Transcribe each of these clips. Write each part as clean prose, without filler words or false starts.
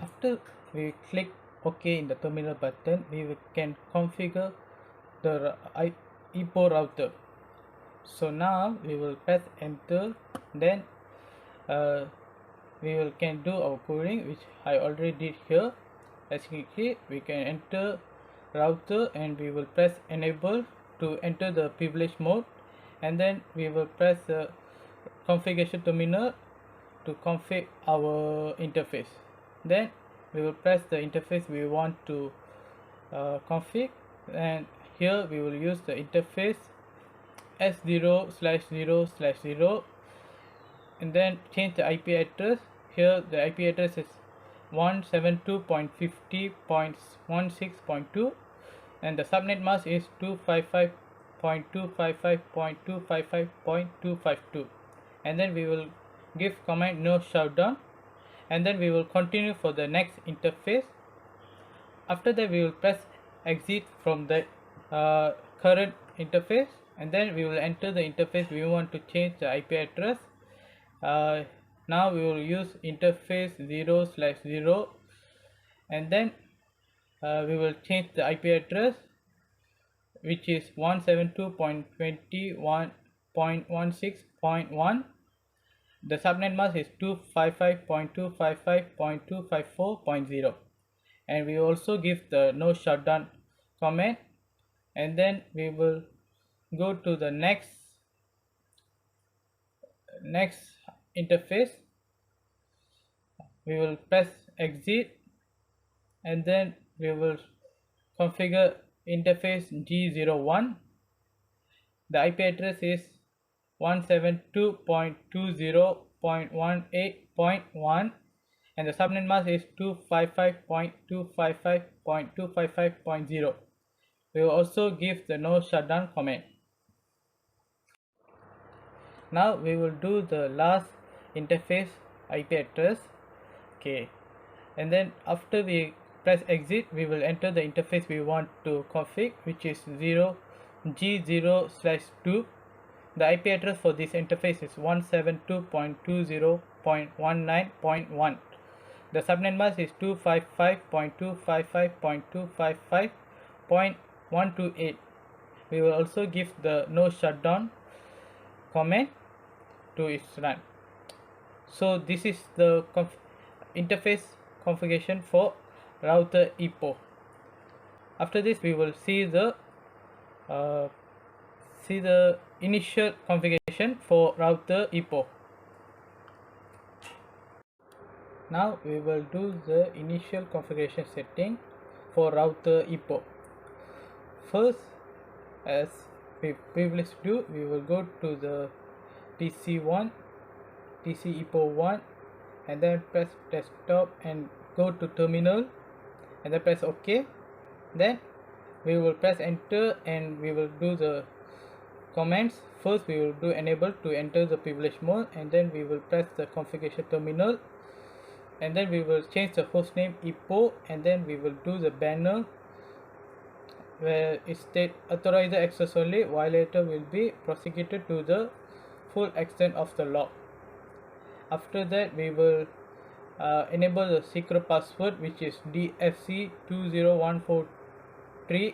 After we click OK in the terminal button, can configure the EPO router. So now we will press enter, then uh, we can do our coding, which I already did here. As you can see, we can enter router and we will press enable to enter the privilege mode, and then we will press the configuration terminal to configure our interface. Then we will press the interface we want to config, and here we will use the interface S0/0/0, and then change the IP address. Here the IP address is 172.50.16.2, and the subnet mask is 255.255.255.252, and then we will give command no shutdown, and then we will continue for the next interface. After that we will press exit from the current interface, and then we will enter the interface we want to change the IP address. Now we will use interface 0/0, and then we will change the IP address, which is 172.21.16.1. The subnet mask is 255.255.254.0, and we also give the no shutdown command, and then we will go to the next interface. We will press exit, and then we will configure interface G01. The IP address is 172.20.18.1, and the subnet mask is 255.255.255.0. We will also give the no shutdown command. Now we will do the last interface IP address. Okay, and then after we press exit, we will enter the interface we want to config, which is G0/2. The IP address for this interface is 172.20.19.1. The subnet mask is 255.255.255.128. We will also give the no shutdown command to its run. So this is the interface configuration for router EPO. After this, we will see the initial configuration for router EPO. Now we will do the initial configuration setting for router EPO. First, as we previously do, we will go to the TC1, TC EPO 1, and then press desktop and go to terminal, and then press OK. Then we will press enter and we will do the commands. First we will do enable to enter the privilege mode, and then we will press the configuration terminal, and then we will change the hostname EPO, and then we will do the banner where it state authorizer access only, violator will be prosecuted to the full extent of the law. After that we will enable the secret password, which is DFC20143,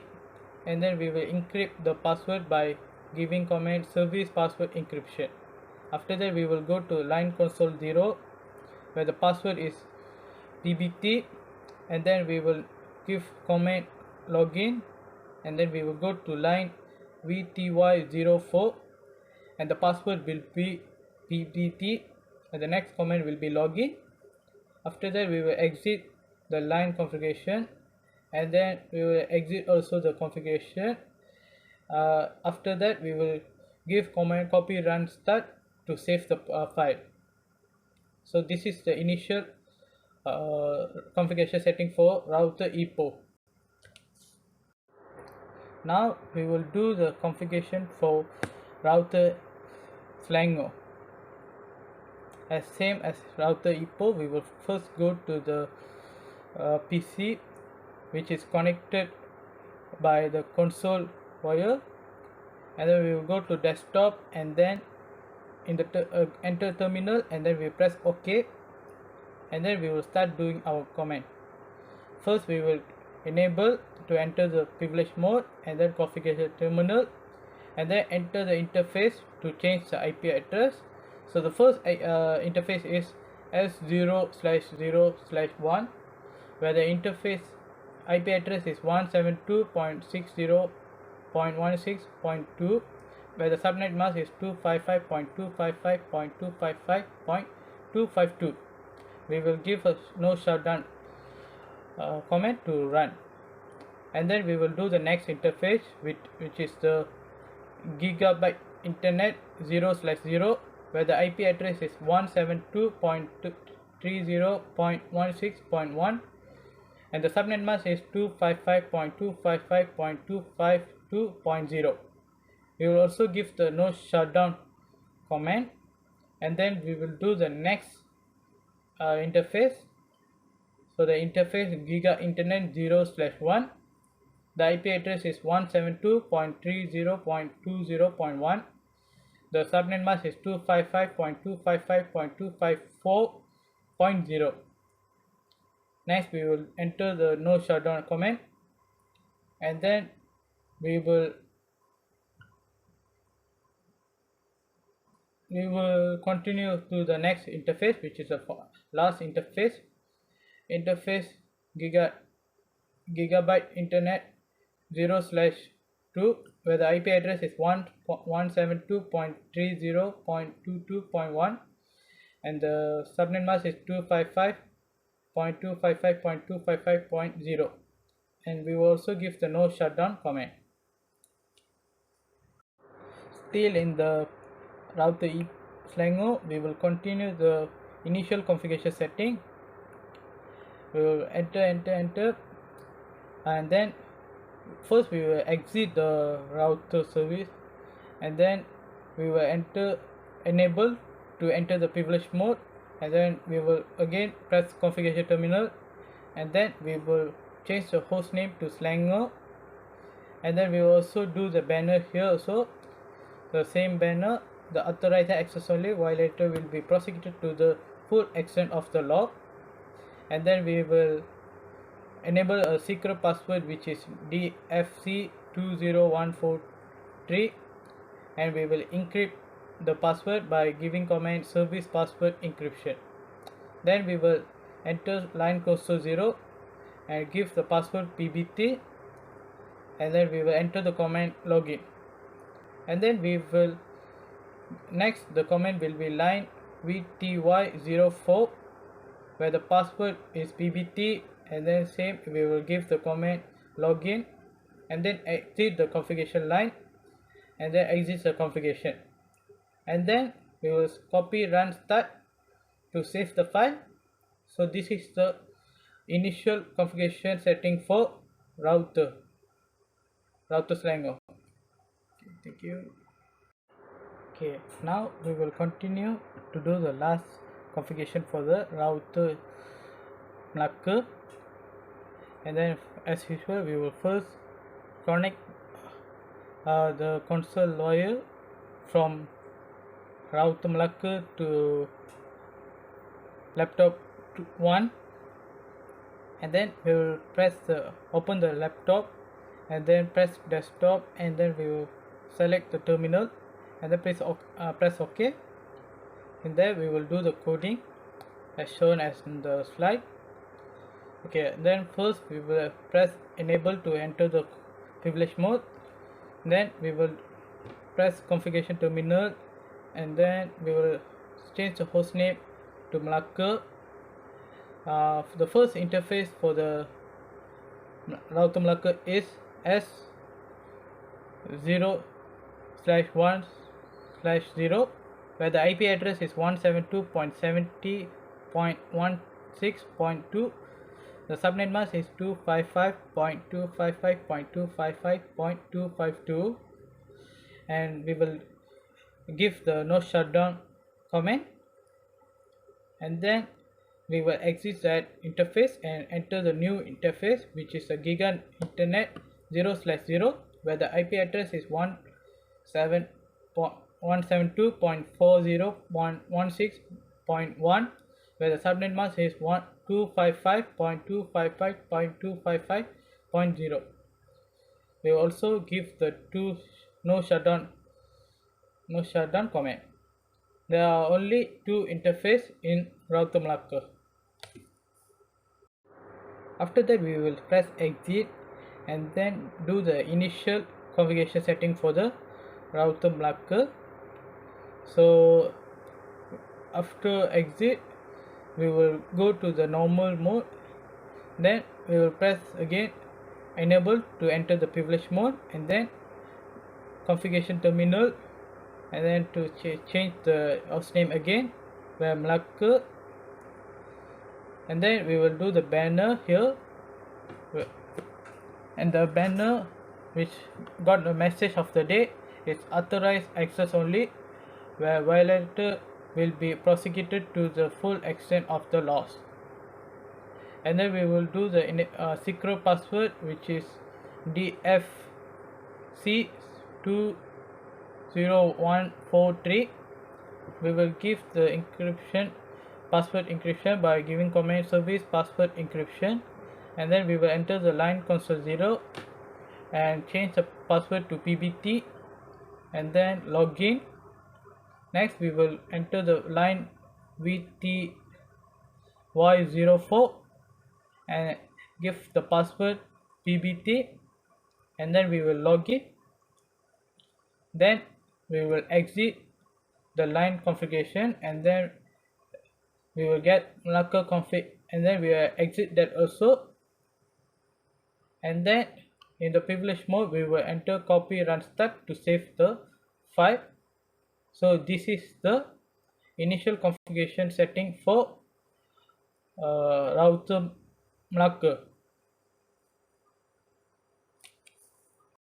and then we will encrypt the password by giving command service password encryption. After that we will go to line console 0, where the password is dbt, and then we will give command login, and then we will go to line vty04, and the password will be dbt, and the next command will be login. After that we will exit the line configuration, and then we will exit also the configuration. After that we will give command copy run start to save the file. So this is the initial configuration setting for router EPO. Now we will do the configuration for router Slango. As same as router EPO, we will first go to the PC, which is connected by the console wire, and then we will go to desktop, and then in the enter terminal, and then we press OK. and then we will start doing our command. First we will enable to enter the privilege mode, and then configure the terminal, and then enter the interface to change the IP address. So the first interface is S0/0/1, where the interface IP address is 172.60.16.2, where the subnet mask is 255.255.255.252. We will give a no shutdown command to run, and then we will do the next interface, which is the gigabyte internet 0/0, where the IP address is 172.30.16.1, and the subnet mask is 255.255.252.0. We will also give the no shutdown command, and then we will do the next interface. So the interface giga internet 0/1, the IP address is 172.30.20.1, the subnet mask is 255.255.254.0. Next we will enter the no shutdown command, and then we will continue to the next interface, which is the last interface gigabyte internet 0/2, where the IP address is 172.30.22.1, and the subnet mask is 255.255.255.0, and we will also give the no shutdown command. Still in the router Slango, we will continue the initial configuration setting. We will enter, and then first we will exit the router service, and then we will enable to enter the privilege mode, and then we will again press configuration terminal, and then we will change the host name to Slango, and then we will also do the banner here also, the same banner. The authorized access only violator will be prosecuted to the full extent of the law, and then we will enable a secret password, which is DFC20143, and we will encrypt the password by giving command service password encryption. Then we will enter line console 0 and give the password PBT, and then we will enter the command login, and then we will next the command will be line VTY04, where the password is PBT, and then same we will give the command login, and then exit the configuration line, and then exit the configuration, and then we will copy run start to save the file. So this is the initial configuration setting for router Slango. Okay, thank you. Okay, now we will continue to do the last configuration for the router Melaka, and then as usual we will first connect the console lawyer from router Melaka to laptop 1, and then we will open the laptop, and then press desktop, and then we will select the terminal, and then press OK, and then we will do the coding as shown as in the slide. Okay, then first we will press enable to enter the privilege mode, then we will press configuration terminal, and then we will change the host name to Melaka. The first interface for the router Melaka is S0/1/0, where the IP address is 172.70.16.2, the subnet mask is 255.255.255.252, and we will give the no shutdown command, and then we will exit that interface and enter the new interface, which is a giga internet 0/0, where the IP address is 172.40.16.1, where the subnet mask is 255.255.255.0. We also give the no shutdown command. There are only two interfaces in router Malacca. After that, we will press exit and then do the initial configuration setting for the router Malacca. So after exit, we will go to the normal mode, then we will press again enable to enter the privilege mode, and then configuration terminal, and then to change the host name again where Malacca, and then we will do the banner here, and the banner which got a message of the day is authorized access only, where violator will be prosecuted to the full extent of the laws. And then we will do the secret password, which is DFC20143. We will give the encryption password encryption by giving command service password encryption, and then we will enter the line console 0 and change the password to PBT, and then login. Next we will enter the line VTY04 and give the password PBT, and then we will log in. Then we will exit the line configuration, and then we will get Malacca config, and then we will exit that also. And then in the privilege mode, we will enter copy run start to save the file. So this is the initial configuration setting for router Malacca.